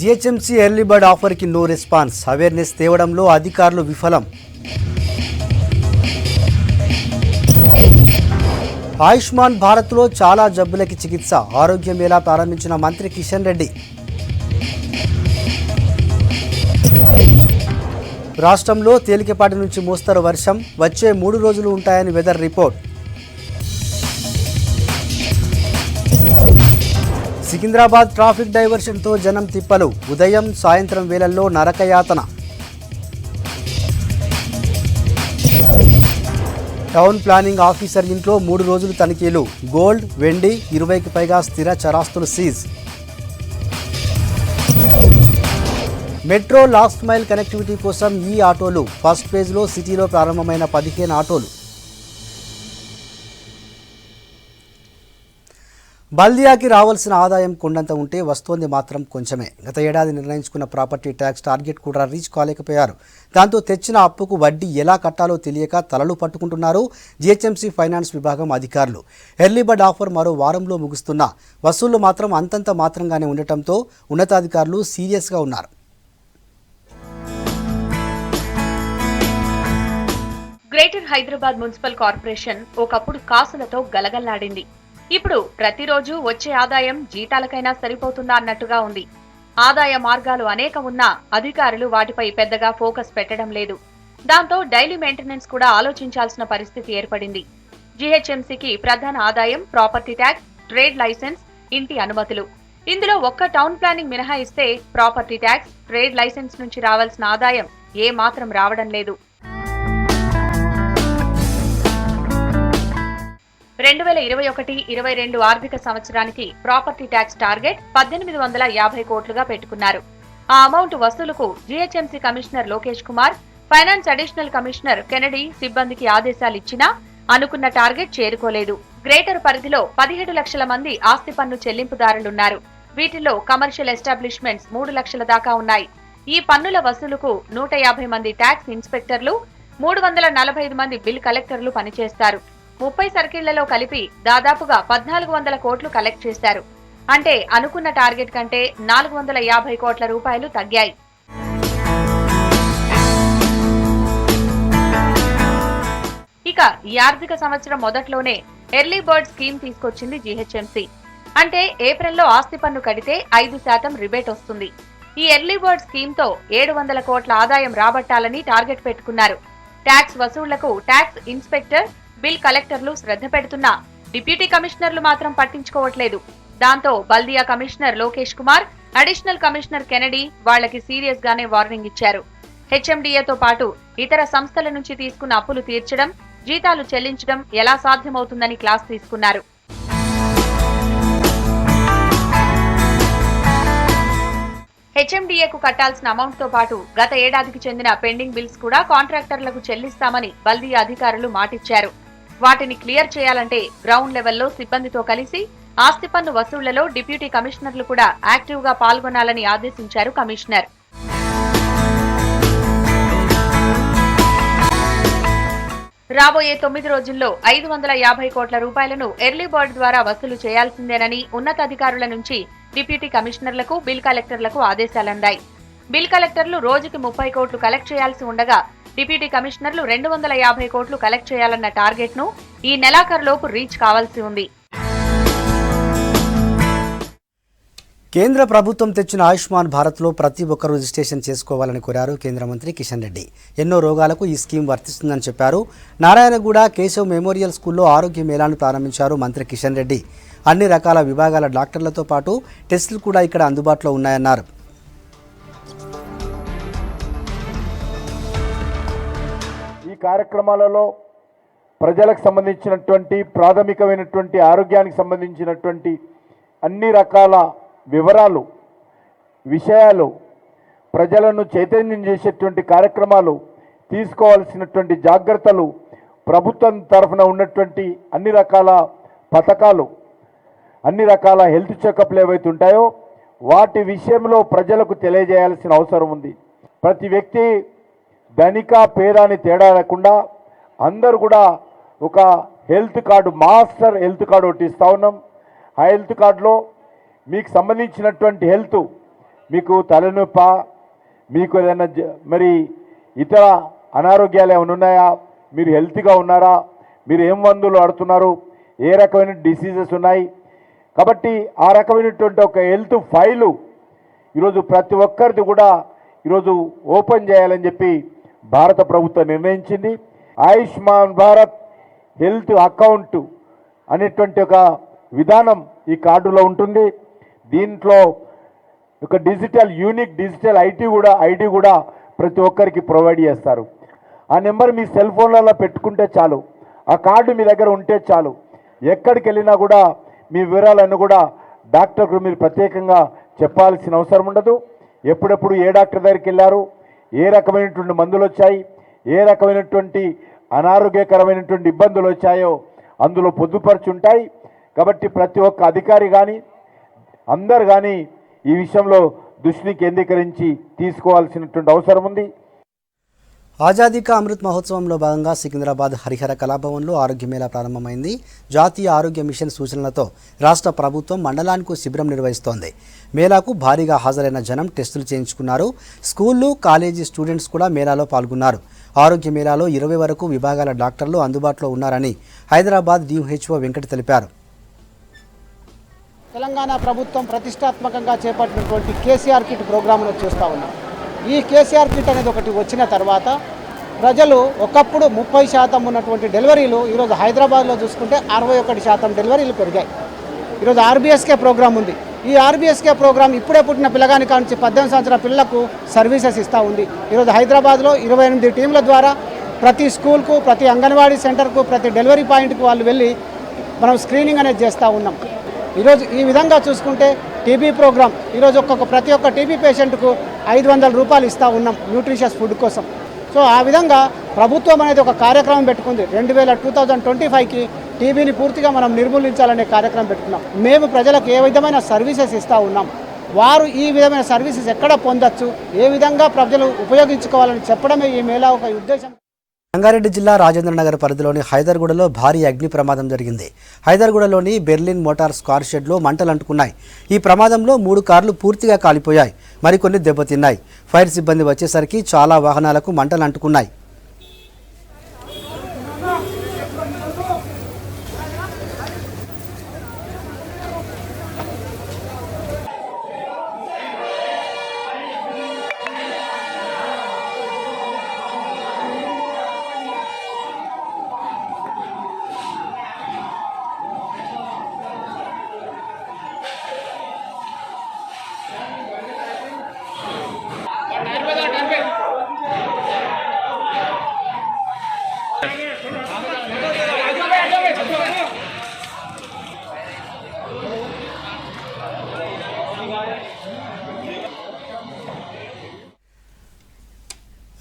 GHMC early bird ఆఫర్కి no response. Awareness తేవడంలో అధికారులు విఫలం. ఆయుష్మాన్ భారత్లో చాలా జబ్బులకి చికిత్స. ఆరోగ్య మేళా ప్రారంభించిన మంత్రి కిషన్ రెడ్డి. రాష్ట్రంలో తేలికపాటి నుంచి మోస్తరు వర్షం వచ్చే 3 రోజులు ఉంటాయని వెదర్ రిపోర్ట్. సికింద్రాబాద్ ట్రాఫిక్ డైవర్షన్తో జనం తిప్పలు. ఉదయం సాయంత్రం వేళల్లో నరకయాతన. టౌన్ ప్లానింగ్ ఆఫీసర్ ఇంట్లో 3 రోజులు తనిఖీలు. గోల్డ్, వెండి, 20కి పైగా స్థిర చరాస్తులు seize. Metro last mile connectivity కోసం ఈ ఆటోలు. ఫస్ట్ ఫేజ్లో సిటీలో ప్రారంభమైన 15 ఆటోలు. బల్దియాకి రావాల్సిన ఆదాయం కొండంత ఉంటే వస్తోంది మాత్రం కొంచెమే. గత ఏడాది నిర్ణయించుకున్న ప్రాపర్టీ ట్యాక్స్ టార్గెట్ కూడా రీచ్ కాలేకపోయారు. దాంతో తెచ్చిన అప్పుకు వడ్డీ ఎలా కట్టాలో తెలియక తలలు పట్టుకుంటున్నారు జీహెచ్ఎంసీ ఫైనాన్స్ విభాగం అధికారులు. ఎర్లీ బర్డ్ ఆఫర్ మరో వారంలో ముగుస్తున్నా వసూళ్లు మాత్రం అంతంత మాత్రంగానే ఉండటంతో ఉన్నతాధికారులు సీరియస్గా ఉన్నారు. గ్రేటర్ హైదరాబాద్ మున్సిపల్ కార్పొరేషన్ ఒకప్పుడు కాసులతో గలగల్లాడింది. ఇప్పుడు ప్రతిరోజు వచ్చే ఆదాయం జీతాలకైనా సరిపోతుందా అన్నట్టుగా ఉంది. ఆదాయ మార్గాలు అనేక ఉన్నా అధికారులు వాటిపై పెద్దగా ఫోకస్ పెట్టడం లేదు. దాంతో డైలీ మెయింటెనెన్స్ కూడా ఆలోచించాల్సిన పరిస్థితి ఏర్పడింది. జీహెచ్ఎంసీకి ప్రధాన ఆదాయం ప్రాపర్టీ ట్యాక్స్, ట్రేడ్ లైసెన్స్, ఇంటి అనుమతులు. ఇందులో ఒక్క టౌన్ ప్లానింగ్ మినహాయిస్తే ప్రాపర్టీ ట్యాక్స్, ట్రేడ్ లైసెన్స్ నుంచి రావాల్సిన ఆదాయం ఏ మాత్రం రావడం లేదు. 2021-22 ఆర్థిక సంవత్సరానికి ప్రాపర్టీ ట్యాక్స్ టార్గెట్ 1850 కోట్లుగా పెట్టుకున్నారు. ఆ అమౌంట్ వసూలుకు GHMC commissioner Lokesh Kumar, finance additional commissioner Kennedy సిబ్బందికి ఆదేశాలిచ్చినా అనుకున్న టార్గెట్ చేరుకోలేదు. గ్రేటర్ పరిధిలో 17 లక్షల మంది ఆస్తి పన్ను చెల్లింపుదారులున్నారు. వీటిల్లో కమర్షియల్ ఎస్టాబ్లిష్మెంట్స్ 3 లక్షల దాకా ఉన్నాయి. ఈ పన్నుల వసూలుకు 150 మంది ట్యాక్స్ ఇన్స్పెక్టర్లు, 345 మంది బిల్ కలెక్టర్లు పనిచేస్తారు. 30 సర్కిళ్లలో కలిపి దాదాపుగా 1400 కోట్లు కలెక్ట్ చేశారు. అంటే అనుకున్న టార్గెట్ కంటే 450 కోట్ల రూపాయలు తగ్గాయి. ఇక ఈ ఆర్థిక సంవత్సరం మొదట్లోనే ఎర్లీ బర్డ్ స్కీమ్ తీసుకొచ్చింది జీహెచ్ఎంసీ. అంటే ఏప్రిల్లో ఆస్తి పన్ను కడితే 5% రిబేట్ వస్తుంది. ఈ ఎర్లీ బర్డ్ స్కీమ్ తో 700 కోట్ల ఆదాయం రాబట్టాలని టార్గెట్ పెట్టుకున్నారు. ట్యాక్స్ వసూళ్లకు ట్యాక్స్ ఇన్స్పెక్టర్, బిల్ కలెక్టర్లు శ్రద్ధ పెడుతున్నా డిప్యూటీ కమిషనర్లు మాత్రం పట్టించుకోవట్లేదు. దాంతో Baldia commissioner Lokesh Kumar, additional commissioner Kennedy వాళ్లకి సీరియస్ గానే వార్నింగ్ ఇచ్చారు. హెచ్ఎండిఏతో పాటు ఇతర సంస్థల నుంచి తీసుకున్న అప్పులు తీర్చడం, జీతాలు చెల్లించడం ఎలా సాధ్యమవుతుందని క్లాస్ తీసుకున్నారు. హెచ్ఎండిఏకు కట్టాల్సిన అమౌంట్ తో పాటు గత ఏడాదికి చెందిన పెండింగ్ బిల్స్ కూడా కాంట్రాక్టర్లకు చెల్లిస్తామని బల్దియా అధికారులు మాటిచ్చారు. వాటిని క్లియర్ చేయాలంటే గ్రౌండ్ లెవెల్లో సిబ్బందితో కలిసి ఆస్తి పన్ను వసూళ్లలో డిప్యూటీ కమిషనర్లు కూడా యాక్టివ్ గా పాల్గొనాలని ఆదేశించారు కమిషనర్. రాబోయే 9 రోజుల్లో 550 కోట్ల రూపాయలను ఎర్లీ బర్డ్ ద్వారా వసూలు చేయాల్సిందేనని ఉన్నతాధికారుల నుంచి డిప్యూటీ కమిషనర్లకు, బిల్ కలెక్టర్లకు ఆదేశాలందాయి. బిల్ కలెక్టర్లు రోజుకి 30 కోట్లు కలెక్ట్ చేయాల్సి ఉండగా డిప్యూటీ కమిషనర్లు 250 కోట్లు కలెక్ట్ చేయాలన్న టార్గెట్ ను ఈ నెలాఖరులోపు రీచ్ కావాల్సి ఉంది. కేంద్ర ప్రభుత్వం తెచ్చిన ఆయుష్మాన్ భారత్లో ప్రతి ఒక్కరూ రిజిస్ట్రేషన్ చేసుకోవాలని కోరారు కేంద్ర మంత్రి కిషన్ రెడ్డి. ఎన్నో రోగాలకు ఈ స్కీమ్ వర్తిస్తుందని చెప్పారు. నారాయణగూడ కేశవ్ మెమోరియల్ స్కూల్లో ఆరోగ్య మేళాను ప్రారంభించారు మంత్రి కిషన్ రెడ్డి. అన్ని రకాల విభాగాల డాక్టర్లతో పాటు టెస్టులు కూడా ఇక్కడ అందుబాటులో ఉన్నాయన్నారు. ఈ కార్యక్రమాలలో ప్రజలకు సంబంధించినటువంటి ప్రాథమికమైనటువంటి ఆరోగ్యానికి సంబంధించినటువంటి అన్ని రకాల వివరాలు, విషయాలు, ప్రజలను చైతన్యం చేసేటువంటి కార్యక్రమాలు, తీసుకోవాల్సినటువంటి జాగ్రత్తలు, ప్రభుత్వం తరఫున ఉన్నటువంటి అన్ని రకాల పథకాలు, అన్ని రకాల హెల్త్ చెకప్లు ఏవైతే ఉంటాయో వాటి విషయంలో ప్రజలకు తెలియజేయాల్సిన అవసరం ఉంది. ప్రతి వ్యక్తి ధనిక పేద అని తేడా లేకుండా అందరూ కూడా ఒక health card, master health card ఒకటి ఇస్తా ఉన్నాం. ఆ హెల్త్ కార్డులో మీకు సంబంధించినటువంటి హెల్త్ మీకు తలనొప్పి, మీకు ఏదైనా మరి ఇతర అనారోగ్యాలు ఏమైనా ఉన్నాయా, మీరు హెల్త్గా ఉన్నారా, మీరు ఏం మందులు వాడుతున్నారు, ఏ రకమైన డిసీజెస్ ఉన్నాయి. కాబట్టి ఆ రకమైనటువంటి ఒక హెల్త్ ఫైలు ఈరోజు ప్రతి ఒక్కరిది కూడా ఈరోజు ఓపెన్ చేయాలని చెప్పి భారత ప్రభుత్వం నిర్ణయించింది. ఆయుష్మాన్ భారత్ హెల్త్ అకౌంట్ అనేటువంటి ఒక విధానం ఈ కార్డులో ఉంటుంది. దీంట్లో ఒక యూనిక్ డిజిటల్ ఐడి కూడా ప్రతి ఒక్కరికి ప్రొవైడ్ చేస్తారు. ఆ నెంబర్ మీ సెల్ ఫోన్లలో పెట్టుకుంటే చాలు, ఆ కార్డు మీ దగ్గర ఉంటే చాలు. ఎక్కడికి వెళ్ళినా కూడా మీ వివరాలను కూడా డాక్టర్కు మీరు ప్రత్యేకంగా చెప్పాల్సిన అవసరం ఉండదు. ఎప్పుడెప్పుడు ఏ డాక్టర్ దగ్గరికి వెళ్ళారు, ఏ రకమైనటువంటి మందులు వచ్చాయి, ఏ రకమైనటువంటి అనారోగ్యకరమైనటువంటి ఇబ్బందులు వచ్చాయో అందులో పొందుపరిచి ఉంటాయి. కాబట్టి ప్రతి ఒక్క అధికారి కానీ అందరు కానీ ఈ విషయంలో దృష్టిని కేంద్రీకరించి తీసుకోవాల్సినటువంటి అవసరం ఉంది. ఆజాదీ కా అమృత్ మహోత్సవంలో భాగంగా సికింద్రాబాద్ హరిహర కళాభవన్లో ఆరోగ్య మేళా ప్రారంభమైంది. జాతీయ ఆరోగ్య మిషన్ సూచనలతో రాష్ట్ర ప్రభుత్వం మండలానికి శిబిరం నిర్వహిస్తోంది. మేళాకు భారీగా హాజరైన జనం టెస్టులు చేయించుకున్నారు. స్కూళ్లు, కాలేజీ స్టూడెంట్స్ కూడా మేళాలో పాల్గొన్నారు. ఆరోగ్య మేళాలో 20 వరకు విభాగాల డాక్టర్లు అందుబాటులో ఉన్నారని హైదరాబాద్ DHO వెంకట తెలిపారు. తెలంగాణ ప్రభుత్వం ప్రతిష్టాత్మకంగా చేపట్టినటువంటి కేసీఆర్ కిట్ ప్రోగ్రామ్ను చూస్తూ ఉన్నాం. ఈ కేసీఆర్ కిట్ అనేది ఒకటి వచ్చిన తర్వాత ప్రజలు ఒకప్పుడు 30% ఉన్నటువంటి డెలివరీలు ఈరోజు హైదరాబాద్లో చూసుకుంటే 61% డెలివరీలు పెరిగాయి. ఈరోజు RBSK ప్రోగ్రాం ఉంది. ఈ RBSK ప్రోగ్రాం ఇప్పుడే పుట్టిన పిల్లగాని కానించి 18 సంవత్సరాల పిల్లలకు సర్వీసెస్ ఇస్తూ ఉంది. ఈరోజు హైదరాబాద్లో 28 టీంల ద్వారా ప్రతి స్కూల్కు, ప్రతి అంగన్వాడీ సెంటర్కు, ప్రతి డెలివరీ పాయింట్కు వాళ్ళు వెళ్ళి మనం స్క్రీనింగ్ అనేది చేస్తూ ఉన్నాం. ఈరోజు ఈ విధంగా చూసుకుంటే టీబీ ప్రోగ్రాం ఈరోజు ప్రతి ఒక్క టీబీ పేషెంట్కు 500 రూపాయలు ఇస్తూ ఉన్నాం న్యూట్రిషియస్ ఫుడ్ కోసం. సో ఆ విధంగా ప్రభుత్వం అనేది ఒక కార్యక్రమం పెట్టుకుంది. 2025కి టీబీని పూర్తిగా మనం నిర్మూలించాలనే కార్యక్రమం పెట్టుకున్నాం. మేము ప్రజలకు ఏ విధమైన సర్వీసెస్ ఇస్తూ ఉన్నాం, వారు ఈ విధమైన సర్వీసెస్ ఎక్కడ పొందొచ్చు, ఏ విధంగా ప్రజలు ఉపయోగించుకోవాలని చెప్పడమే ఈ మేళా ఒక ఉద్దేశం. రంగారెడ్డి జిల్లా రాజేంద్రనగర్ పరిధిలోని హైదర్గూడలో భారీ అగ్ని ప్రమాదం జరిగింది. హైదర్గూడలోని బెర్లిన్ మోటార్స్ కార్ షెడ్లో మంటలు అంటుకున్నాయి. ఈ ప్రమాదంలో 3 కార్లు పూర్తిగా కాలిపోయాయి, మరికొన్ని దెబ్బతిన్నాయి. ఫైర్ సిబ్బంది వచ్చేసరికి చాలా వాహనాలకు మంటలు అంటుకున్నాయి.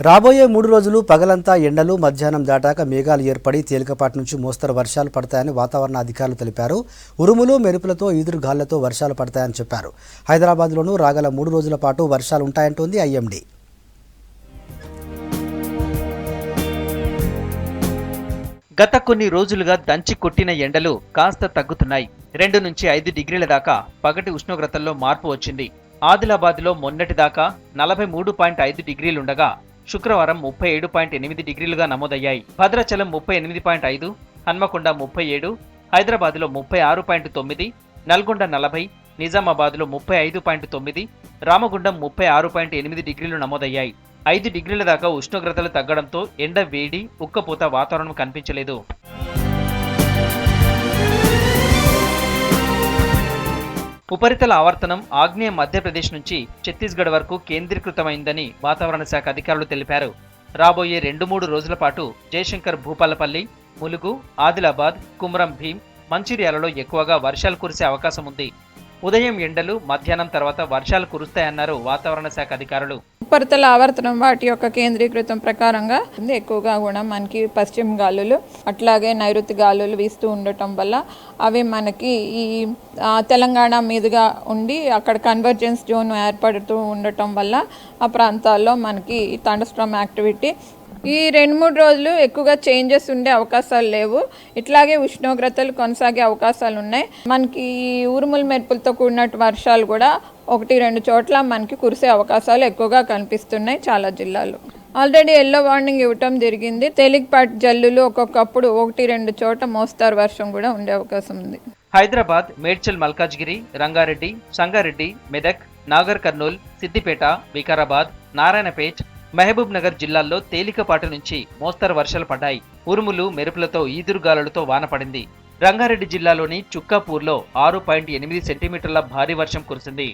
రాబోయే 3 రోజులు పగలంతా ఎండలు, మధ్యాహ్నం దాటాక మేఘాలు ఏర్పడి తేలికపాటి నుంచి మోస్తరు వర్షాలు పడతాయని వాతావరణ అధికారులు తెలిపారు. ఉరుములు, మెరుపులతో ఈదురుగాళ్లతో వర్షాలు పడతాయని చెప్పారు. హైదరాబాద్లోనూ రాగల 3 రోజుల పాటు వర్షాలు ఉంటాయంటోంది IMD. గత కొన్ని రోజులుగా దంచి కొట్టిన ఎండలు కాస్త తగ్గుతున్నాయి. 2 నుంచి 5 డిగ్రీల దాకా పగటి ఉష్ణోగ్రతల్లో మార్పు వచ్చింది. ఆదిలాబాద్లో మొన్నటి దాకా 43.5 డిగ్రీలుండగా శుక్రవారం 37.8 డిగ్రీలుగా నమోదయ్యాయి. భద్రాచలం 38.5, హన్మకొండ 37, హైదరాబాద్లో 36.9, నల్గొండ 40, నిజామాబాద్లో 35.9, రామగుండం 36.8 డిగ్రీలు నమోదయ్యాయి. 5 డిగ్రీల దాకా ఉష్ణోగ్రతలు తగ్గడంతో ఎండ వేడి, ఉక్కపోత వాతావరణం కనిపించలేదు. ఉపరితల ఆవర్తనం ఆగ్నేయ మధ్యప్రదేశ్ నుంచి ఛత్తీస్గఢ్ వరకు కేంద్రీకృతమైందని వాతావరణ శాఖ అధికారులు తెలిపారు. రాబోయే 2-3 రోజుల పాటు జయశంకర్ భూపాలపల్లి, ములుగు, ఆదిలాబాద్, కుమ్రం భీం, మంచిర్యాలలో ఎక్కువగా వర్షాలు కురిసే అవకాశం ఉంది. ఉదయం ఎండలు, మధ్యాహ్నం తర్వాత వర్షాలు కురుస్తాయన్నారు వాతావరణ శాఖ అధికారులు. ఉపరితల ఆవర్తనం వాటి యొక్క కేంద్రీకృతం ప్రకారంగా ఎక్కువగా కూడా మనకి పశ్చిమ గాలులు అట్లాగే నైరుతి గాలులు వీస్తూ ఉండటం వల్ల అవి మనకి ఈ తెలంగాణ మీదుగా ఉండి అక్కడ కన్వర్జెన్స్ జోన్ ఏర్పడుతూ ఉండటం వల్ల ఆ ప్రాంతాల్లో మనకి థండర్స్టార్మ్ యాక్టివిటీ ఈ 2-3 రోజులు ఎక్కువగా చేంజెస్ ఉండే అవకాశాలు లేవు. ఇట్లాగే ఉష్ణోగ్రతలు కొనసాగే అవకాశాలు ఉన్నాయి. మనకి ఉరుములు మెరుపులతో కూడిన వర్షాలు కూడా 1-2 చోట్ల మనకి కురిసే అవకాశాలు ఎక్కువగా కనిపిస్తున్నాయి చాలా జిల్లాల్లో. ఆల్రెడీ ఎల్లో వార్నింగ్ ఇవ్వటం జరిగింది. తేలికపాటి జల్లులు ఒక్కొక్కప్పుడు 1-2 చోట మోస్తారు వర్షం కూడా ఉండే అవకాశం ఉంది. హైదరాబాద్, మేడ్చల్ మల్కాజ్గిరి, రంగారెడ్డి, సంగారెడ్డి, మెదక్, నాగర్ కర్నూల్, సిద్దిపేట, వికారాబాద్, నారాయణపేట్, మహబూబ్ నగర్ జిల్లాల్లో తేలికపాటి నుంచి మోస్తరు వర్షాలు పడ్డాయి. ఉరుములు మెరుపులతో ఈదురుగాలులతో వాన పడింది. రంగారెడ్డి జిల్లాలోని చుక్కాపూర్లో 6.8 సెంటీమీటర్ల భారీ వర్షం కురిసింది.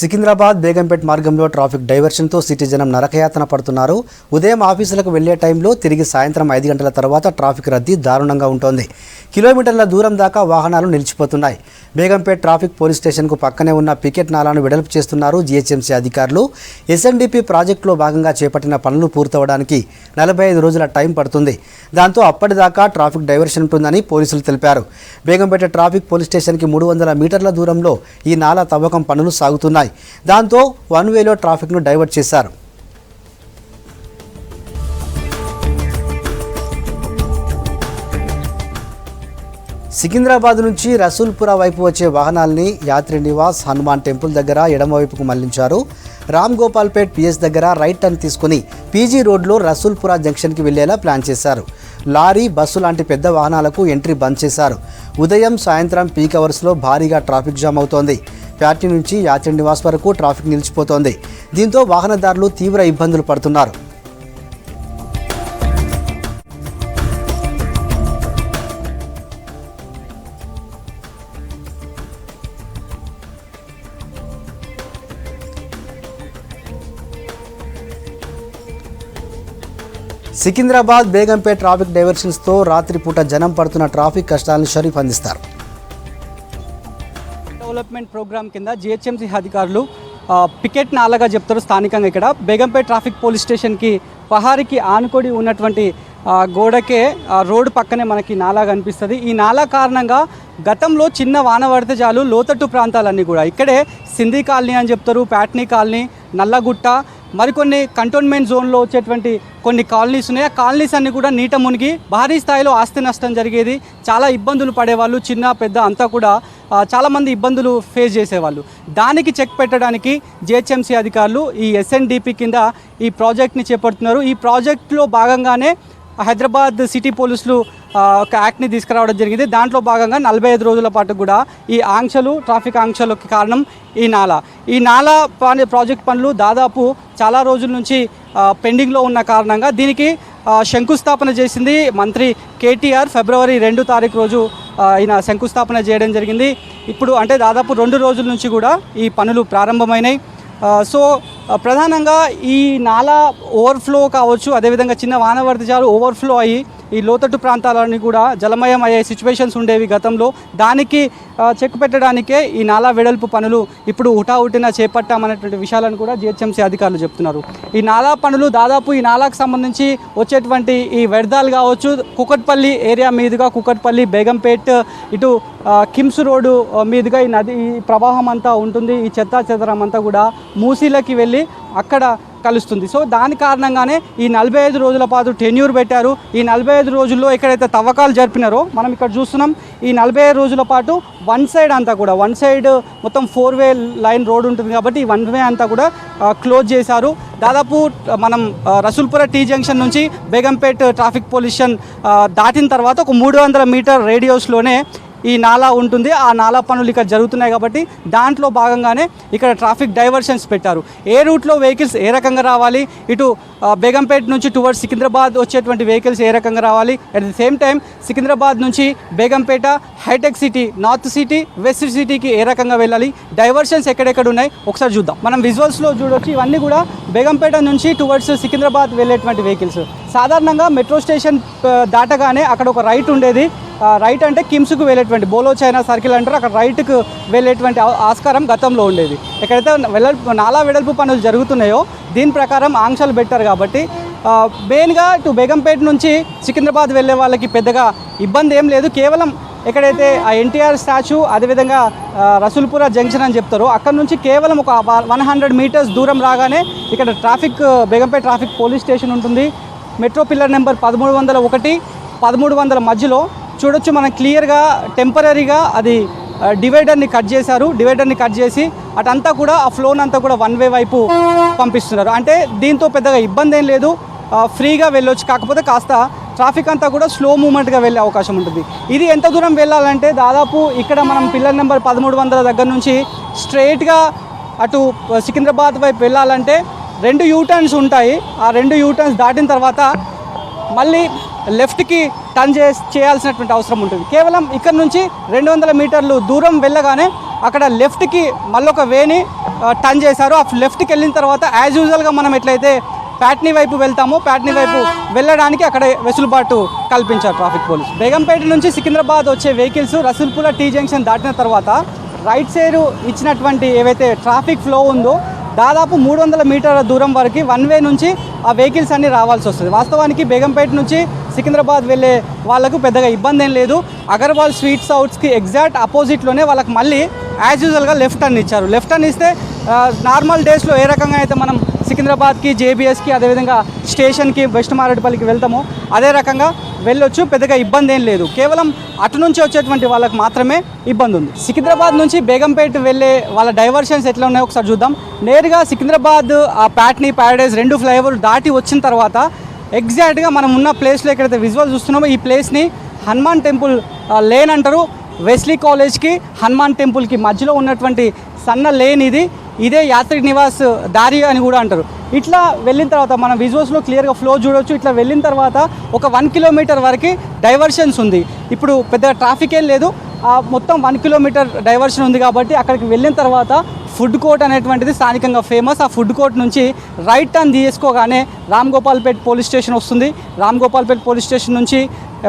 సికింద్రాబాద్ బేగంపేట్ మార్గంలో ట్రాఫిక్ డైవర్షన్తో సిటీ జనం నరకయాతన పడుతున్నారు. ఉదయం ఆఫీసులకు వెళ్లే టైంలో తిరిగి సాయంత్రం 5 గంటల తర్వాత ట్రాఫిక్ రద్దీ దారుణంగా ఉంటోంది. కిలోమీటర్ల దూరం దాకా వాహనాలు నిలిచిపోతున్నాయి. బేగంపేట్ ట్రాఫిక్ పోలీస్ స్టేషన్కు పక్కనే ఉన్న పికెట్ నాలాను వెడల్పు చేస్తున్నారు జీహెచ్ఎంసీ అధికారులు. ఎస్ఎన్డిపి ప్రాజెక్టులో భాగంగా చేపట్టిన పనులు పూర్తవడానికి 45 రోజుల టైం పడుతుంది. దాంతో అప్పటిదాకా ట్రాఫిక్ డైవర్షన్ ఉంటుందని పోలీసులు తెలిపారు. బేగంపేట ట్రాఫిక్ పోలీస్ స్టేషన్కి 300 మీటర్ల దూరంలో ఈ నాలా తవ్వకం పనులు సాగుతున్నాయి. దాంతో వన్ వేలో ట్రాఫిక్ను డైవర్ట్ చేశారు. సికింద్రాబాద్ నుంచి రసూల్పురా వైపు వచ్చే వాహనాల్ని యాత్రి నివాస్, హనుమాన్ టెంపుల్ దగ్గర ఎడమవైపుకు మళ్లించారు. రామ్ గోపాల్పేట్ పిఎస్ దగ్గర రైట్ టర్న్ తీసుకుని పీజీ రోడ్లో రసూల్పురా జంక్షన్కి వెళ్లేలా ప్లాన్ చేశారు. లారీ, బస్సు లాంటి పెద్ద వాహనాలకు ఎంట్రీ బంద్ చేశారు. ఉదయం, సాయంత్రం పీక్ అవర్స్లో భారీగా ట్రాఫిక్ జామ్ అవుతోంది. ప్యాటి నుంచి యాత్రి నివాస్ వరకు ట్రాఫిక్ నిలిచిపోతోంది. దీంతో వాహనదారులు తీవ్ర ఇబ్బందులు పడుతున్నారు. సికింద్రాబాద్ బేగంపేట్ ట్రాఫిక్ డైవర్షన్స్తో రాత్రిపూట జనం పడుతున్న ట్రాఫిక్ కష్టాలను షరీఫ్ అందిస్తారు. డెవలప్మెంట్ ప్రోగ్రామ్ కింద జిహెచ్ఎంసీ అధికారులు పికెట్ నాలాగా చెప్తారు స్థానికంగా. ఇక్కడ బేగంపేట్ ట్రాఫిక్ పోలీస్ స్టేషన్కి పహారికి ఆనుకొని ఉన్నటువంటి గోడకే రోడ్డు పక్కనే మనకి నాలా కనిపిస్తుంది. ఈ నాలా కారణంగా గతంలో చిన్న వాన పడితే చాలు లోతట్టు ప్రాంతాలన్నీ కూడా ఇక్కడే సింధీ కాలనీ అని చెప్తారు, ప్యాట్నీ కాలనీ, నల్లగుట్ట, మరికొన్ని కంటోన్మెంట్ జోన్లో వచ్చేటువంటి కొన్ని కాలనీస్ ఉన్నాయి. ఆ కాలనీస్ అన్నీ కూడా నీట మునిగి భారీ స్థాయిలో ఆస్తి నష్టం జరిగేది. చాలా ఇబ్బందులు పడేవాళ్ళు, చిన్న పెద్ద అంతా కూడా చాలామంది ఇబ్బందులు ఫేస్ చేసేవాళ్ళు. దానికి చెక్ పెట్టడానికి జిహెచ్ఎంసీ అధికారులు ఈ ఎస్ఎన్డిపి కింద ఈ ప్రాజెక్ట్ని చేపడుతున్నారు. ఈ ప్రాజెక్టులో భాగంగానే హైదరాబాద్ సిటీ పోలీసులు ఒక యాక్ట్ని తీసుకురావడం జరిగింది. దాంట్లో భాగంగా 45 రోజుల పాటు కూడా ఈ ఆంక్షలు, ట్రాఫిక్ ఆంక్షలకు కారణం ఈ నాలా ప్రాజెక్ట్ పనులు దాదాపు చాలా రోజుల నుంచి పెండింగ్లో ఉన్న కారణంగా దీనికి శంకుస్థాపన చేసింది మంత్రి కేటీఆర్. ఫిబ్రవరి 2 తారీఖు రోజు ఈయన శంకుస్థాపన చేయడం జరిగింది. ఇప్పుడు అంటే దాదాపు 2 రోజుల నుంచి కూడా ఈ పనులు ప్రారంభమైనాయి. సో ప్రధానంగా ఈ నాలా ఓవర్ఫ్లో కావచ్చు, అదేవిధంగా చిన్న వాన పడితే చాలు ఓవర్ఫ్లో అయ్యి ఈ లోతట్టు ప్రాంతాలన్నీ కూడా జలమయం అయ్యే సిచ్యువేషన్స్ ఉండేవి గతంలో. దానికి చెక్ పెట్టడానికే ఈ నాలా వెడల్పు పనులు ఇప్పుడు హుటాహుటిన చేపట్టామనేటువంటి విషయాలను కూడా జిహెచ్ఎంసీ అధికారులు చెప్తున్నారు. ఈ నాలా పనులు దాదాపు ఈ నాలాకు సంబంధించి వచ్చేటువంటి ఈ వ్యర్థాలు కావచ్చు, కుకట్పల్లి ఏరియా మీదుగా కుకట్పల్లి, బేగంపేట్, ఇటు కిమ్స్ రోడ్డు మీదుగా ఈ నది ఈ ప్రవాహం అంతా ఉంటుంది. ఈ చెత్తా చెదరం అంతా కూడా మూసీలకి వెళ్ళి అక్కడ కలుస్తుంది. సో దాని కారణంగానే ఈ 45 రోజుల పాటు టెన్యూర్ పెట్టారు. ఈ 45 రోజుల్లో ఎక్కడైతే తవ్వకాలు జరిపినారో మనం ఇక్కడ చూస్తున్నాం. ఈ 45 రోజుల పాటు వన్ సైడ్ అంతా కూడా మొత్తం 4-వే లైన్ రోడ్ ఉంటుంది కాబట్టి ఈ 1-వే అంతా కూడా క్లోజ్ చేశారు. దాదాపు మనం రసూల్పుర టీ జంక్షన్ నుంచి బేగంపేట్ ట్రాఫిక్ పొల్యూషన్ దాటిన తర్వాత ఒక 300 మీటర్ రేడియస్లోనే ఈ నాలా ఉంటుంది. ఆ నాలా పనులు ఇక్కడ జరుగుతున్నాయి కాబట్టి దాంట్లో భాగంగానే ఇక్కడ ట్రాఫిక్ డైవర్షన్స్ పెట్టారు. ఏ రూట్లో వెహికల్స్ ఏ రకంగా రావాలి, ఇటు బేగంపేట్ నుంచి టువర్డ్స్ సికింద్రాబాద్ వచ్చేటువంటి వెహికల్స్ ఏ రకంగా రావాలి, at the same time Secunderabad నుంచి బేగంపేట, హైటెక్ సిటీ, నార్త్ సిటీ, వెస్ట్ సిటీకి ఏ రకంగా వెళ్ళాలి, డైవర్షన్స్ ఎక్కడెక్కడ ఉన్నాయి ఒకసారి చూద్దాం. మనం విజువల్స్లో చూడొచ్చు. ఇవన్నీ కూడా బేగంపేట నుంచి టువర్డ్స్ సికింద్రాబాద్ వెళ్ళేటువంటి వెహికల్స్. సాధారణంగా మెట్రో స్టేషన్ దాటగానే అక్కడ ఒక రైట్ ఉండేది. రైట్ అంటే కిమ్స్కు వెళ్ళేటువంటి బోలో చైనా సర్కిల్ అంటారు, అక్కడ రైట్కు వెళ్ళేటువంటి ఆస్కారం గతంలో ఉండేది. ఎక్కడైతే నాలా వెడల్పు పనులు జరుగుతున్నాయో దీని ప్రకారం ఆంక్షలు పెట్టారు కాబట్టి మెయిన్గా ఇటు బేగంపేట నుంచి సికింద్రాబాద్ వెళ్ళే వాళ్ళకి పెద్దగా ఇబ్బంది ఏం లేదు. కేవలం ఎక్కడైతే ఆ ఎన్టీఆర్ స్టాచ్యూ అదేవిధంగా రసూల్పుర జంక్షన్ అని చెప్తారో అక్కడ నుంచి కేవలం ఒక 100 మీటర్స్ దూరం రాగానే ఇక్కడ బేగంపేట ట్రాఫిక్ పోలీస్ స్టేషన్ ఉంటుంది. మెట్రో పిల్లర్ నెంబర్ 1301, 1300 మధ్యలో చూడొచ్చు మనం క్లియర్గా. టెంపరీగా అది డివైడర్ని కట్ చేశారు. డివైడర్ని కట్ చేసి అటంతా కూడా ఆ ఫ్లోన్ అంతా కూడా వన్ వే వైపు పంపిస్తున్నారు. అంటే దీంతో పెద్దగా ఇబ్బంది ఏం లేదు, ఫ్రీగా వెళ్ళొచ్చు. కాకపోతే కాస్త ట్రాఫిక్ అంతా కూడా స్లో మూమెంట్గా వెళ్ళే అవకాశం ఉంటుంది. ఇది ఎంత దూరం వెళ్ళాలంటే దాదాపు ఇక్కడ మనం పిల్లర్ నెంబర్ 1300 దగ్గర నుంచి స్ట్రైట్గా అటు సికింద్రాబాద్ వైపు వెళ్ళాలంటే 2 యూటర్న్స్ ఉంటాయి. ఆ 2 యూటర్న్స్ దాటిన తర్వాత మళ్ళీ లెఫ్ట్కి టర్న్ చేయాల్సినటువంటి అవసరం ఉంటుంది. కేవలం ఇక్కడ నుంచి 200 మీటర్లు దూరం వెళ్ళగానే అక్కడ లెఫ్ట్కి మళ్ళొక వేని టర్న్ చేశారు. ఆ లెఫ్ట్కి వెళ్ళిన తర్వాత యాజ్ యూజువల్గా మనం ఎట్లయితే ప్యాట్నీ వైపు వెళ్తామో ప్యాట్నీ వైపు వెళ్ళడానికి అక్కడ వెసులుబాటు కల్పించారు ట్రాఫిక్ పోలీస్. బేగంపేట నుంచి సికింద్రాబాద్ వచ్చే వెహికల్స్ రసూల్పుర టీ జంక్షన్ దాటిన తర్వాత రైట్ సైడ్ ఇచ్చినటువంటి ఏవైతే ట్రాఫిక్ ఫ్లో ఉందో దాదాపు 300 మీటర్ల దూరం వరకు వన్ వే నుంచి ఆ వెహికల్స్ అన్నీ రావాల్సి వస్తుంది. వాస్తవానికి బేగంపేట నుంచి సికింద్రాబాద్ వెళ్ళే వాళ్ళకు పెద్దగా ఇబ్బంది ఏం లేదు. అగర్వాల్ స్వీట్స్ హౌస్కి ఎగ్జాక్ట్ అపోజిట్లోనే వాళ్ళకి మళ్ళీ యాజ్ యూజువల్గా లెఫ్ట్ టర్న్ ఇచ్చారు. లెఫ్ట్ టర్న్ ఇస్తే నార్మల్ డేస్లో ఏ రకంగా అయితే మనం సికింద్రాబాద్కి, జేబీఎస్కి, అదేవిధంగా స్టేషన్కి, వెస్ట్ మారేడుపల్లికి వెళ్తామో అదే రకంగా వెళ్ళొచ్చు. పెద్దగా ఇబ్బంది ఏం లేదు. కేవలం అటు నుంచి వచ్చేటువంటి వాళ్ళకి మాత్రమే ఇబ్బంది ఉంది. సికింద్రాబాద్ నుంచి బేగంపేట వెళ్ళే వాళ్ళ డైవర్షన్స్ ఎట్లా ఉన్నాయో ఒకసారి చూద్దాం. నేరుగా సికింద్రాబాద్ ఆ ప్యాట్నీ, ప్యారడైజ్ 2 ఫ్లైఓవర్ దాటి వచ్చిన తర్వాత ఎగ్జాక్ట్గా మనం ఉన్న ప్లేస్లో ఎక్కడైతే విజువల్ చూస్తున్నామో ఈ ప్లేస్ని హనుమాన్ టెంపుల్ లేన్ అంటారు. వెస్లీ కాలేజ్కి, హనుమాన్ టెంపుల్కి మధ్యలో ఉన్నటువంటి సన్న లేన్ ఇది. ఇదే యాత్రి నివాస్ దారి అని కూడా అంటారు. ఇట్లా వెళ్ళిన తర్వాత మనం విజువల్స్లో క్లియర్గా ఫ్లో చూడవచ్చు. ఇట్లా వెళ్ళిన తర్వాత ఒక 1 కిలోమీటర్ వరకు డైవర్షన్స్ ఉంది. ఇప్పుడు పెద్ద ట్రాఫిక్ ఏం లేదు. మొత్తం 1 కిలోమీటర్ డైవర్షన్ ఉంది కాబట్టి అక్కడికి వెళ్ళిన తర్వాత ఫుడ్ కోర్ట్ అనేటువంటిది స్థానికంగా ఫేమస్. ఆ ఫుడ్ కోర్ట్ నుంచి రైట్ టర్న్ తీసుకోగానే రామ్ గోపాల్పేట్ పోలీస్ స్టేషన్ వస్తుంది. రామ్ గోపాల్పేట్ పోలీస్ స్టేషన్ నుంచి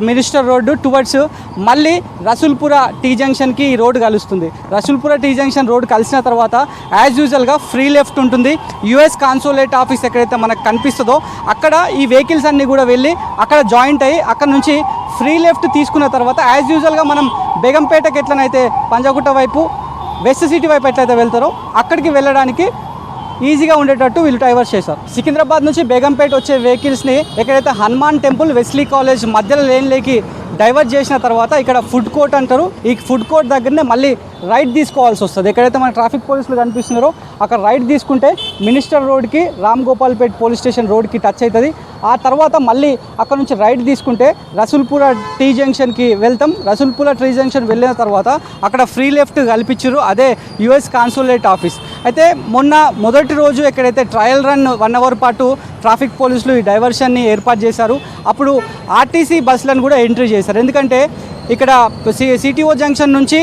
మినిస్టర్ రోడ్డు టువర్డ్స్ మళ్ళీ రసూల్పుర టీ జంక్షన్కి ఈ రోడ్డు కలుస్తుంది. రసూల్పుర టీ జంక్షన్ రోడ్డు కలిసిన తర్వాత యాజ్ యూజువల్గా ఫ్రీ లెఫ్ట్ ఉంటుంది. యుఎస్ కాన్సులేట్ ఆఫీస్ ఎక్కడైతే మనకు కనిపిస్తుందో అక్కడ ఈ వెహికల్స్ అన్నీ కూడా వెళ్ళి అక్కడ జాయింట్ అయ్యి అక్కడ నుంచి ఫ్రీ లెఫ్ట్ తీసుకున్న తర్వాత యాజ్ యూజువల్గా మనం బేగంపేటకి ఎట్లనైతే పంజాగుట్ట వైపు, వెస్ట్ సిటీ వైపు ఎట్లయితే వెళ్తారో అక్కడికి వెళ్ళడానికి ఈజీగా ఉండేటట్టు వీళ్ళు డైవర్ట్ చేశారు. సికింద్రాబాద్ నుంచి బేగంపేట వచ్చే వెహికల్స్ని ఎక్కడైతే హనుమాన్ టెంపుల్, వెస్లీ కాలేజ్ మధ్యలో లేన్లోకి డైవర్ట్ చేసిన తర్వాత ఇక్కడ ఫుడ్ కోర్ట్ అంటారు. ఈ ఫుడ్ కోర్ట్ దగ్గరనే మళ్ళీ రైట్ తీసుకోవాల్సి వస్తుంది. ఎక్కడైతే మన ట్రాఫిక్ పోలీసులు కనిపిస్తున్నారో అక్కడ రైట్ తీసుకుంటే మినిస్టర్ రోడ్కి, రామ్ గోపాల్పేట్ పోలీస్ స్టేషన్ రోడ్కి టచ్ అవుతుంది. ఆ తర్వాత మళ్ళీ అక్కడ నుంచి రైట్ తీసుకుంటే రసూల్పుర టీ జంక్షన్కి వెళ్తాం. రసూల్పుర టీ జంక్షన్ వెళ్ళిన తర్వాత అక్కడ ఫ్రీ లెఫ్ట్ కల్పించారు. అదే యుఎస్ కాన్సులేట్ ఆఫీస్. అయితే మొదటి రోజు ఎక్కడైతే ట్రయల్ రన్ 1 అవర్ పాటు ట్రాఫిక్ పోలీసులు ఈ డైవర్షన్ని ఏర్పాటు చేశారు. అప్పుడు ఆర్టీసీ బస్సులను కూడా ఎంట్రీ చేశారు. ఎందుకంటే ఇక్కడ సిటీఓ జంక్షన్ నుంచి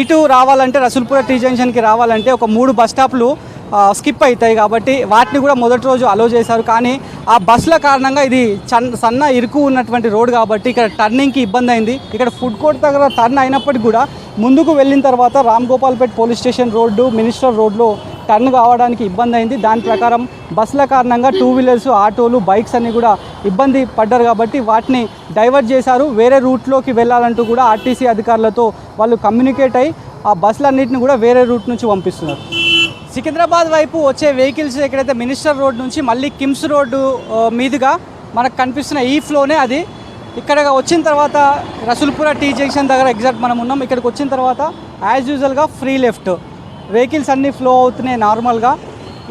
ఇటు రావాలంటే రసూల్పుర టీ జంక్షన్కి రావాలంటే ఒక 3 బస్ స్టాప్లు స్కిప్ అవుతాయి కాబట్టి వాటిని కూడా మొదటి రోజు అలో చేశారు. కానీ ఆ బస్సుల కారణంగా ఇది సన్న ఇరుకు ఉన్నటువంటి రోడ్ కాబట్టి ఇక్కడ టర్నింగ్కి ఇబ్బంది అయింది. ఇక్కడ ఫుడ్ కోర్ట్ దగ్గర టర్న్ అయినప్పటికీ కూడా ముందుకు వెళ్ళిన తర్వాత Ram Gopalpet police station road, minister రోడ్లో టర్న్ కావడానికి ఇబ్బంది అయింది. దాని ప్రకారం బస్సుల కారణంగా 2 వీలర్స్, ఆటోలు, బైక్స్ అన్నీ కూడా ఇబ్బంది పడ్డారు కాబట్టి వాటిని డైవర్ట్ చేశారు. వేరే రూట్లోకి వెళ్ళాలంటూ కూడా ఆర్టీసీ అధికారులతో వాళ్ళు కమ్యూనికేట్ అయ్యి ఆ బస్సులన్నింటినీ కూడా వేరే రూట్ నుంచి పంపిస్తున్నారు. సికింద్రాబాద్ వైపు వచ్చే వెహికల్స్ ఎక్కడైతే మినిస్టర్ రోడ్ నుంచి మళ్ళీ కిమ్స్ రోడ్డు మీదుగా మనకు కనిపిస్తున్న ఈ ఫ్లోనే అది. ఇక్కడ వచ్చిన తర్వాత రసూల్పుర టీ జంక్షన్ దగ్గర ఎగ్జాక్ట్ మనం ఉన్నాం. ఇక్కడికి వచ్చిన తర్వాత యాజ్ యూజువల్గా ఫ్రీ లెఫ్ట్ వెహికల్స్ అన్నీ ఫ్లో అవుతున్నాయి నార్మల్గా.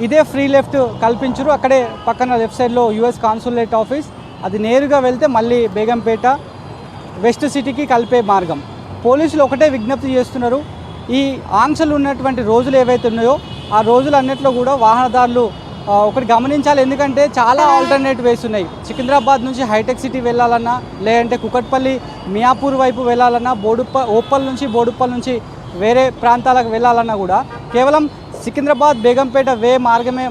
ఇదే ఫ్రీ లెఫ్ట్ కల్పించరు. అక్కడే పక్కన లెఫ్ట్ సైడ్లో యుఎస్ కాన్సులేట్ ఆఫీస్. అది నేరుగా వెళ్తే మళ్ళీ బేగంపేట, వెస్ట్ సిటీకి కలిపే మార్గం. పోలీసులు ఒకటే విజ్ఞప్తి చేస్తున్నారు, ఈ ఆంక్షలు ఉన్నటువంటి రోజులు ఏవైతే ఉన్నాయో ఆ రోజులన్నింటిలో కూడా వాహనదారులు ఒకటి గమనించాలి. ఎందుకంటే చాలా ఆల్టర్నేట్ వేస్ ఉన్నాయి. సికింద్రాబాద్ నుంచి హైటెక్ సిటీ వెళ్ళాలన్నా, లేదంటే కుకట్పల్లి, మియాపూర్ వైపు వెళ్ళాలన్నా, ఓప్పల్ నుంచి బోడుప్పల్ నుంచి వేరే ప్రాంతాలకు వెళ్ళాలన్నా కూడా కేవలం సికింద్రాబాద్ బేగంపేట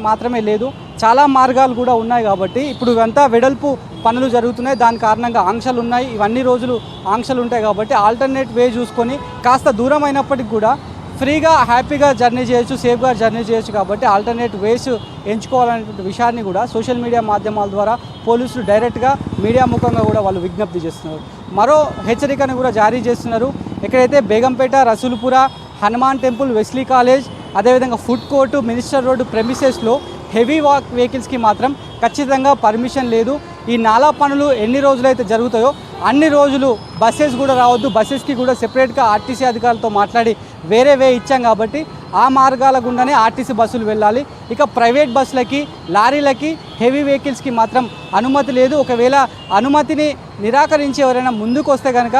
మాత్రమే లేదు, చాలా మార్గాలు కూడా ఉన్నాయి. కాబట్టి ఇప్పుడు ఇవంతా వెడల్పు పనులు జరుగుతున్నాయి. దాని కారణంగా ఆంక్షలు ఉన్నాయి. ఇవన్నీ రోజులు ఆంక్షలు ఉంటాయి కాబట్టి ఆల్టర్నేట్ వే చూసుకొని కాస్త దూరం అయినప్పటికీ కూడా ఫ్రీగా హ్యాపీగా జర్నీ చేయొచ్చు, సేఫ్గా జర్నీ చేయొచ్చు. కాబట్టి ఆల్టర్నేట్ వేస్ ఎంచుకోవాలనే విషయాన్ని కూడా సోషల్ మీడియా మాధ్యమాల ద్వారా పోలీసులు డైరెక్ట్గా మీడియా ముఖంగా కూడా వాళ్ళు విజ్ఞప్తి చేస్తున్నారు. మరో హెచ్చరికను కూడా జారీ చేస్తున్నారు. ఎక్కడైతే Begumpet, Rasoolpura, Hanuman temple, Wesley college, అదేవిధంగా ఫుడ్ కోర్టు, మినిస్టర్ రోడ్డు ప్రెమిసెస్లో హెవీ వెహికల్స్కి మాత్రం ఖచ్చితంగా పర్మిషన్ లేదు. ఈ నాలా పనులు ఎన్ని రోజులైతే జరుగుతాయో అన్ని రోజులు బస్సెస్ కూడా రావద్దు. బస్సెస్కి కూడా సెపరేట్గా ఆర్టీసీ అధికారులతో మాట్లాడి వేరే ఇచ్చాం కాబట్టి ఆ మార్గాల గుండానే ఆర్టీసీ బస్సులు వెళ్ళాలి. ఇక ప్రైవేట్ బస్సులకి, లారీలకి, హెవీ వెహికల్స్కి మాత్రం అనుమతి లేదు. ఒకవేళ అనుమతిని నిరాకరించి ఎవరైనా ముందుకు వస్తే కనుక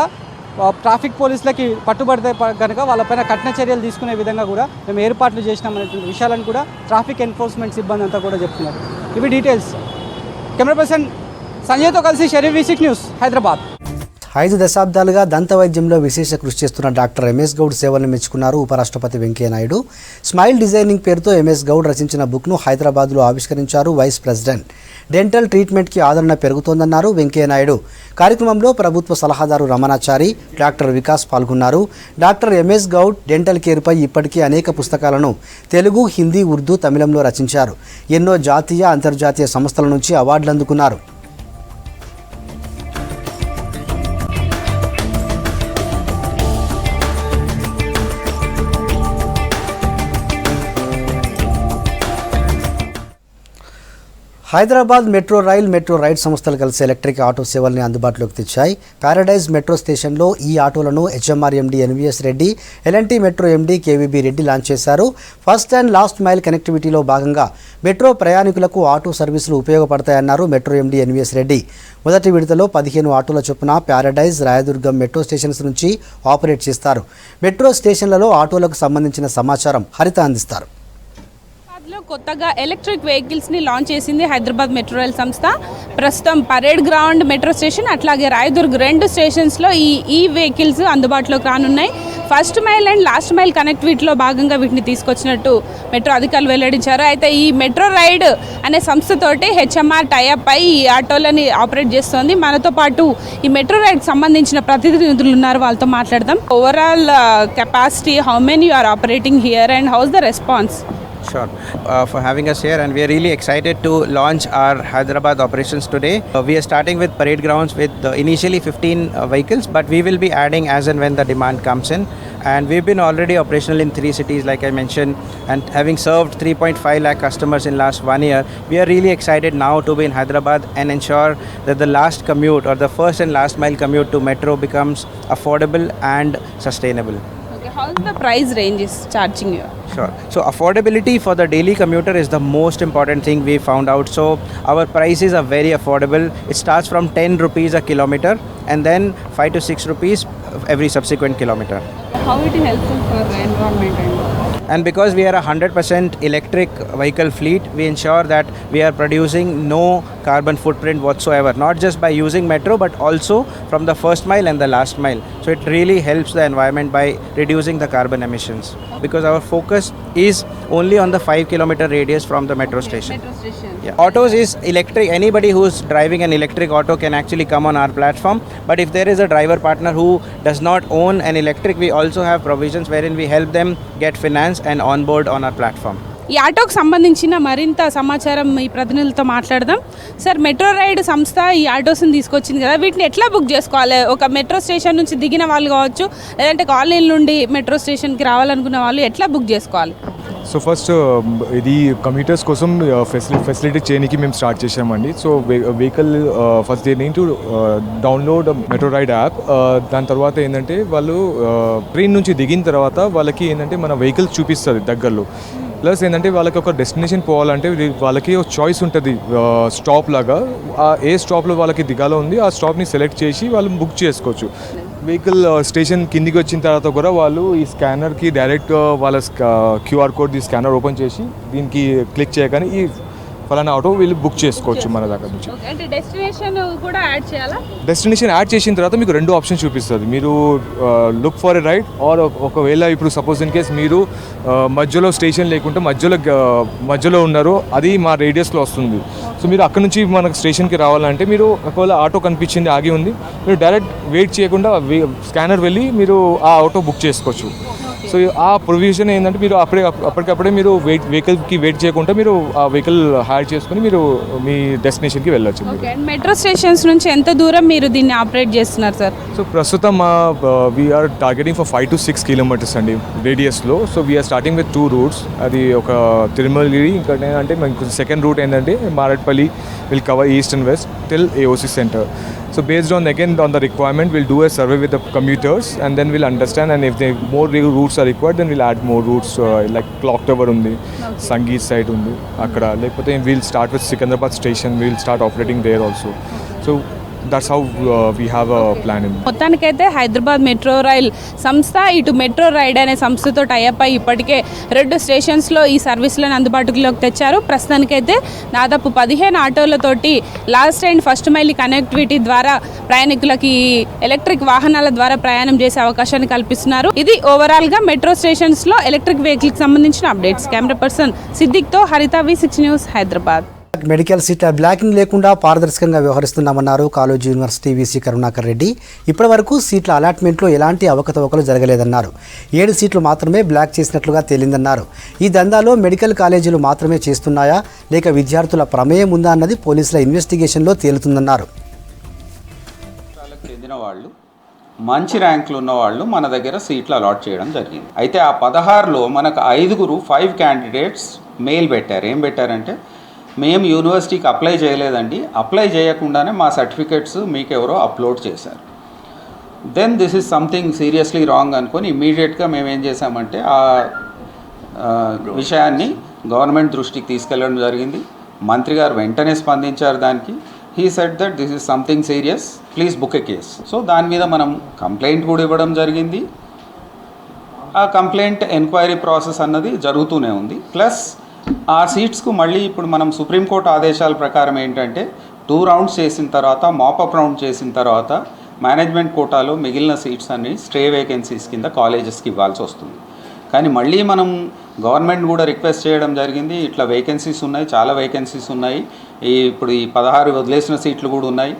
ట్రాఫిక్ పోలీసులకి పట్టుబడితే కనుక వాళ్ళపైన కఠిన చర్యలు తీసుకునే విధంగా కూడా మేము ఏర్పాట్లు చేసినామనేటువంటి విషయాలను కూడా ట్రాఫిక్ ఎన్ఫోర్స్మెంట్ సిబ్బంది అంతా కూడా చెప్తున్నారు. ఇవి డీటెయిల్స్. కెమెరా పర్సన్ సంజయ్తో కలిసి షరీఫ్, V6 న్యూస్, హైదరాబాద్. 5 దశాబ్దాలుగా దంత వైద్యంలో విశేష కృషి చేస్తున్న డాక్టర్ ఎంఎస్ గౌడ్ సేవలను మెచ్చుకున్నారు ఉపరాష్ట్రపతి వెంకయ్యనాయుడు. స్మైల్ డిజైనింగ్ పేరుతో ఎంఎస్ గౌడ్ రచించిన బుక్ను హైదరాబాద్లో ఆవిష్కరించారు వైస్ ప్రెసిడెంట్. డెంటల్ ట్రీట్మెంట్కి ఆదరణ పెరుగుతోందన్నారు వెంకయ్యనాయుడు. కార్యక్రమంలో ప్రభుత్వ సలహాదారు రమణాచారి, డాక్టర్ వికాస్ పాల్గొన్నారు. డాక్టర్ ఎంఎస్ గౌడ్ డెంటల్ కేర్పై ఇప్పటికీ అనేక పుస్తకాలను తెలుగు, హిందీ, ఉర్దూ, తమిళంలో రచించారు. ఎన్నో జాతీయ, అంతర్జాతీయ సంస్థల నుంచి అవార్డులు అందుకున్నారు. హైదరాబాద్ మెట్రో రైడ్ సంస్థలు కలిసి ఎలక్ట్రిక్ ఆటో సేవల్ని అందుబాటులోకి తెచ్చాయి. ప్యారడైజ్ మెట్రో స్టేషన్లో ఈ ఆటోలను HMR MD NVS Reddy, L&T metro MD KVB Reddy launch చేశారు. ఫస్ట్ అండ్ లాస్ట్ మైల్ కనెక్టివిటీలో భాగంగా మెట్రో ప్రయాణికులకు ఆటో సర్వీసులు ఉపయోగపడతాయన్నారు మెట్రో MD NVS రెడ్డి. మొదటి విడతలో 15 ఆటోల చొప్పున ప్యారడైజ్, రాయదుర్గం మెట్రో స్టేషన్స్ నుంచి ఆపరేట్ చేస్తారు. మెట్రో స్టేషన్లలో ఆటోలకు సంబంధించిన సమాచారం హరిత అందిస్తారు. కొత్తగా ఎలక్ట్రిక్ వెహికల్స్ని లాంచ్ చేసింది హైదరాబాద్ మెట్రో రైల్ సంస్థ. ప్రస్తుతం పరేడ్ గ్రౌండ్ మెట్రో స్టేషన్, అట్లాగే రాయదుర్గ్ 2 స్టేషన్స్లో ఈ వెహికల్స్ అందుబాటులోకి రానున్నాయి. First mile and last mile కనెక్టివిటీలో భాగంగా వీటిని తీసుకొచ్చినట్టు మెట్రో అధికారులు వెల్లడించారు. అయితే ఈ మెట్రో రైడ్ అనే సంస్థతోటి HMR టైఅప్ అయి ఈ ఆటోలని ఆపరేట్ చేస్తోంది. మనతో పాటు ఈ మెట్రో రైడ్కి సంబంధించిన ప్రతినిధులు ఉన్నారు, వాళ్ళతో మాట్లాడదాం. Overall capacity, how many you are operating here and how's the response? Sure. For having us here, and we are really excited to launch our Hyderabad operations today. We are starting with parade grounds with initially 15 vehicles, but we will be adding as and when the demand comes in. And we've been already operational in 3 cities, like I mentioned, and having served 3.5 lakh customers in last 1 year, we are really excited now to be in Hyderabad and ensure that the last commute or the first and last mile commute to metro becomes affordable and sustainable. How is the price range is charging you? Sure. So affordability for the daily commuter is the most important thing we found out. So our prices are very affordable. It starts from 10 rupees a kilometer and then 5 to 6 rupees every subsequent kilometer. How it is helpful for the environment? And because we are a 100% electric vehicle fleet, we ensure that we are producing no carbon footprint whatsoever, not just by using metro but also from the first mile and the last mile. So it really helps the environment by reducing the carbon emissions, because our focus is only on the 5-kilometer radius from the metro station. Yeah. Autos is electric. Anybody who's driving an electric auto can actually come on our platform, but if there is a driver partner who does not own an electric, we also have provisions wherein we help them get finance and onboard on our platform. ఈ ఆటోకు సంబంధించిన మరింత సమాచారం ఈ ప్రతినిధులతో మాట్లాడదాం. Sir, metro ride సంస్థ ఈ ఆటోస్ని తీసుకొచ్చింది కదా, వీటిని ఎట్లా బుక్ చేసుకోవాలి? ఒక మెట్రో స్టేషన్ నుంచి దిగిన వాళ్ళు కావచ్చు, లేదంటే కాలనీ నుండి మెట్రో స్టేషన్కి రావాలనుకున్న వాళ్ళు ఎట్లా బుక్ చేసుకోవాలి? సో ఫస్ట్ ఇది కమ్యూటర్స్ కోసం ఫెసిలిటీ చేయడానికి మేము స్టార్ట్ చేసామండి. So vehicle first they need to download metro ride app. దాని తర్వాత ఏంటంటే వాళ్ళు ట్రైన్ నుంచి దిగిన తర్వాత వాళ్ళకి ఏంటంటే మన వెహికల్ చూపిస్తుంది దగ్గరలో. ప్లస్ ఏంటంటే వాళ్ళకి ఒక డెస్టినేషన్ పోవాలంటే వాళ్ళకి ఒక చాయిస్ ఉంటుంది స్టాప్ లాగా. ఏ స్టాప్లో వాళ్ళకి దిగాలో ఉంది ఆ స్టాప్ని సెలెక్ట్ చేసి వాళ్ళు బుక్ చేసుకోవచ్చు. వెహికల్ స్టేషన్ కిందికి వచ్చిన తర్వాత కూడా వాళ్ళు ఈ స్కానర్కి డైరెక్ట్ వాళ్ళ QR కోడ్ ఈ స్కానర్ ఓపెన్ చేసి దీనికి క్లిక్ చేయగానే ఈ ఫలానా ఆటో వీళ్ళు బుక్ చేసుకోవచ్చు మన దగ్గర నుంచి. డెస్టినేషన్ యాడ్ చేసిన తర్వాత మీకు 2 ఆప్షన్స్ చూపిస్తుంది. మీరు look for a ride or ఒకవేళ ఇప్పుడు సపోజ్ ఇన్ కేస్ మీరు మధ్యలో స్టేషన్ లేకుంటే మధ్యలో ఉన్నారు, అది మా రేడియస్లో వస్తుంది. సో మీరు అక్కడ నుంచి మనకు స్టేషన్కి రావాలంటే మీరు ఒకవేళ ఆటో కనిపించింది ఆగి ఉంది, మీరు డైరెక్ట్ వెయిట్ చేయకుండా స్కానర్ వెళ్ళి మీరు ఆ ఆటో బుక్ చేసుకోవచ్చు. సో ఆ ప్రొవిజన్ ఏంటంటే మీరు అప్పటికప్పుడే మీరు వెహికల్కి వెయిట్ చేయకుండా మీరు ఆ వెహికల్ హైర్ చేసుకుని మీరు మీ డెస్టినేషన్కి వెళ్ళొచ్చు. మెట్రో స్టేషన్స్ నుంచి ఎంత దూరం మీరు దీన్ని ఆపరేట్ చేస్తున్నారు సార్? సో ప్రస్తుతం we're targeting for 5 to 6 kilometers అండి రేడియస్లో. So we're starting with 2 routes. అది ఒక తిరుమలగిరి, ఇంకా ఏంటంటే మనకు సెకండ్ రూట్ ఏంటంటే Marredpally will cover east and west till AOC centre. So based on the requirement, we'll do a survey with the commuters and then we'll understand, and if more routes are required, then we'll add more routes like Clock Tower undi, Sangeet side undi akkada, lekapothe we'll start with Sikandrabad station, we'll start operating there also. So that's how we have a plan in. మొత్తానికైతే Hyderabad metro rail సంస్థ ఇటు metro ride అనే సంస్థతో tie up అయి ఇప్పటికే 2 స్టేషన్స్లో ఈ సర్వీసులను అందుబాటులోకి తెచ్చారు. ప్రస్తుతానికైతే దాదాపు 15 ఆటోలతోటి last and first mile connectivity ద్వారా ప్రయాణికులకి ఎలక్ట్రిక్ వాహనాల ద్వారా ప్రయాణం చేసే అవకాశాన్ని కల్పిస్తున్నారు. ఇది ఓవరాల్గా మెట్రో స్టేషన్స్లో ఎలక్ట్రిక్ వెహికల్కి సంబంధించిన అప్డేట్స్. కెమెరా పర్సన్ సిద్దిక్తో Haritha, V6 news, Hyderabad. Medical సీట్ల బ్లాకింగ్ లేకుండా పారదర్శకంగా వ్యవహరిస్తున్నామన్నారు college university VC Karunakar Reddy. ఇప్పటివరకు సీట్ల అలాట్మెంట్లో ఎలాంటి అవకతవకలు జరగలేదన్నారు. 7 సీట్లు మాత్రమే బ్లాక్ చేసినట్లుగా తేలిందన్నారు. ఈ దందాలో మెడికల్ కాలేజీలు మాత్రమే చేస్తున్నాయా లేక విద్యార్థుల ప్రమేయం ఉందా అన్నది పోలీసుల ఇన్వెస్టిగేషన్లో తేలుతుందన్నారు. వాళ్ళు మంచి ర్యాంకులు ఉన్న వాళ్ళు మన దగ్గర సీట్లు అలాట్ చేయడం జరిగింది. అయితే ఆ 16లో మనకు 5 క్యాండిడేట్స్ మెయిల్ పెట్టారు. ఏం పెట్టారంటే, మేము యూనివర్సిటీకి అప్లై చేయలేదండి, అప్లై చేయకుండానే మా సర్టిఫికెట్స్ మీకెవరో అప్లోడ్ చేశారు. Then this is something seriously wrong అనుకొని ఇమ్మీడియట్గా మేము ఏం చేసామంటే ఆ విషయాన్ని గవర్నమెంట్ దృష్టికి తీసుకెళ్ళడం జరిగింది. మంత్రి గారు వెంటనే స్పందించారు దానికి. He said that this is something serious, please book a case. So దాని మీద మనం కంప్లైంట్ కూడా ఇవ్వడం జరిగింది. ఆ కంప్లైంట్ ఎంక్వైరీ ప్రాసెస్ అన్నది జరుగుతూనే ఉంది. ప్లస్ ఆ సీట్స్కు మళ్ళీ ఇప్పుడు మనం సుప్రీంకోర్టు ఆదేశాల ప్రకారం ఏంటంటే 2 rounds చేసిన తర్వాత, మాపప్ రౌండ్ చేసిన తర్వాత మేనేజ్మెంట్ కోటాలో మిగిలిన సీట్స్ అన్ని స్టే వేకెన్సీస్ కింద కాలేజెస్కి ఇవ్వాల్సి వస్తుంది. కానీ మళ్ళీ మనం గవర్నమెంట్ కూడా రిక్వెస్ట్ చేయడం జరిగింది, ఇట్లా వేకెన్సీస్ ఉన్నాయి, చాలా వేకెన్సీస్ ఉన్నాయి, ఇప్పుడు ఈ 16 వదిలేసిన సీట్లు కూడా ఉన్నాయి,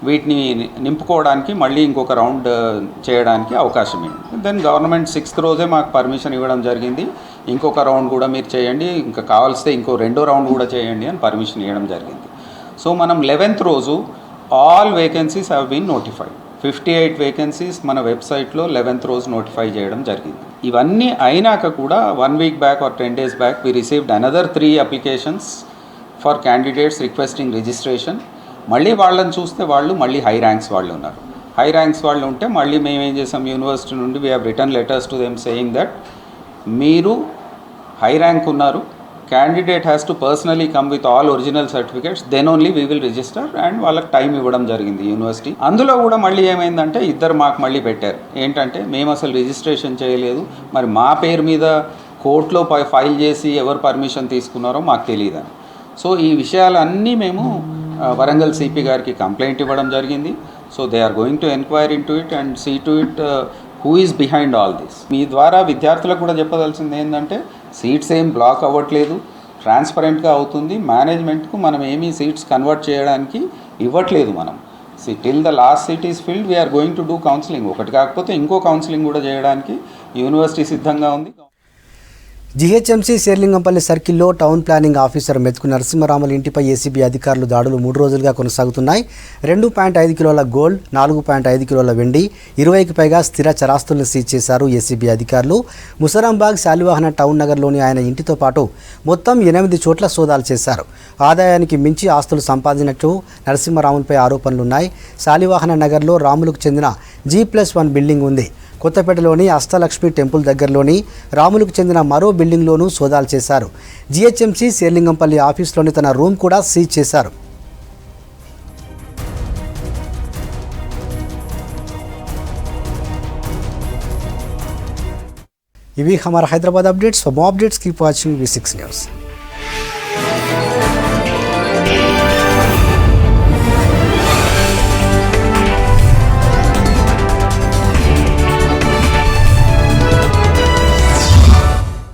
వీటిని నింపుకోవడానికి మళ్ళీ ఇంకొక రౌండ్ చేయడానికి అవకాశం ఉంది. దెన్ గవర్నమెంట్ 6th రోజే మాకు పర్మిషన్ ఇవ్వడం జరిగింది. ఇంకొక రౌండ్ కూడా మీరు చేయండి, ఇంకా కావాల్స్తే ఇంకో 2వ రౌండ్ కూడా చేయండి అని పర్మిషన్ ఇవ్వడం జరిగింది. సో మనం 11th రోజు all vacancies have been notified. 58 vacancies మన వెబ్సైట్లో 11th రోజు నోటిఫై చేయడం జరిగింది. ఇవన్నీ అయినాక కూడా 1 week back or 10 days back we received another 3 applications for candidates requesting registration. మళ్ళీ వాళ్ళని చూస్తే వాళ్ళు మళ్ళీ హై ర్యాంక్స్ వాళ్ళు ఉన్నారు. హై ర్యాంక్స్ వాళ్ళు ఉంటే మళ్ళీ మేము ఏం చేసాం, యూనివర్సిటీ నుండి we have return letters to them saying that మీరు హై ర్యాంక్ ఉన్నారు, candidate has to personally come with all original certificates, then only we will register. And వాళ్ళకి టైం ఇవ్వడం జరిగింది యూనివర్సిటీ. అందులో కూడా మళ్ళీ ఏమైందంటే 2 మాకు మళ్ళీ పెట్టారు. ఏంటంటే మేము అసలు రిజిస్ట్రేషన్ చేయలేదు, మరి మా పేరు మీద కోర్టులో ఫైల్ చేసి ఎవరు పర్మిషన్ తీసుకున్నారో మాకు తెలియదని. సో ఈ విషయాలన్నీ మేము వరంగల్ సిపి గారికి కంప్లైంట్ ఇవ్వడం జరిగింది. So they are going to enquire in to it and see to it who is behind all this. మీ ద్వారా విద్యార్థులకు కూడా చెప్పదలసింది ఏంటంటే, సీట్స్ ఏం బ్లాక్ అవ్వట్లేదు, ట్రాన్స్పరెంట్గా అవుతుంది. మేనేజ్మెంట్కు మనం ఏమీ సీట్స్ కన్వర్ట్ చేయడానికి ఇవ్వట్లేదు. మనం till the last seat is filled we are going to do counselling. ఒకటి కాకపోతే ఇంకో కౌన్సిలింగ్ కూడా చేయడానికి యూనివర్సిటీ సిద్ధంగా ఉంది. జీహెచ్ఎంసీ శేర్లింగంపల్లి సర్కిల్లో టౌన్ ప్లానింగ్ ఆఫీసర్ మెతుకు నరసింహరాములు ఇంటిపై ఏసీబీ అధికారులు దాడులు 3 రోజులుగా కొనసాగుతున్నాయి. 2.5 కిలోల గోల్డ్, 4.5 కిలోల వెండి, 20కి పైగా స్థిర చరాస్తులను సీజ్ చేశారు ఏసీబీ అధికారులు. ముసరాంబాగ్ శాలివాహన టౌన్ నగర్లోని ఆయన ఇంటితో పాటు మొత్తం 8 చోట్ల సోదాలు చేశారు. ఆదాయానికి మించి ఆస్తులు సంపాదించినట్టు నరసింహరాములపై ఆరోపణలున్నాయి. శాలివాహన నగర్లో రాములకు చెందిన G+1 బిల్డింగ్ ఉంది. కొత్తపేటలోని అష్టలక్ష్మి టెంపుల్ దగ్గరలోని రాములకు చెందిన మరో బిల్డింగ్లోనూ సోదాలు చేశారు. జీహెచ్ఎంసీ శేర్లింగంపల్లి ఆఫీస్లోని తన రూమ్ కూడా సీజ్ చేశారు. ఇవి Hamara Hyderabad updates. For more updates keep watching V6 news.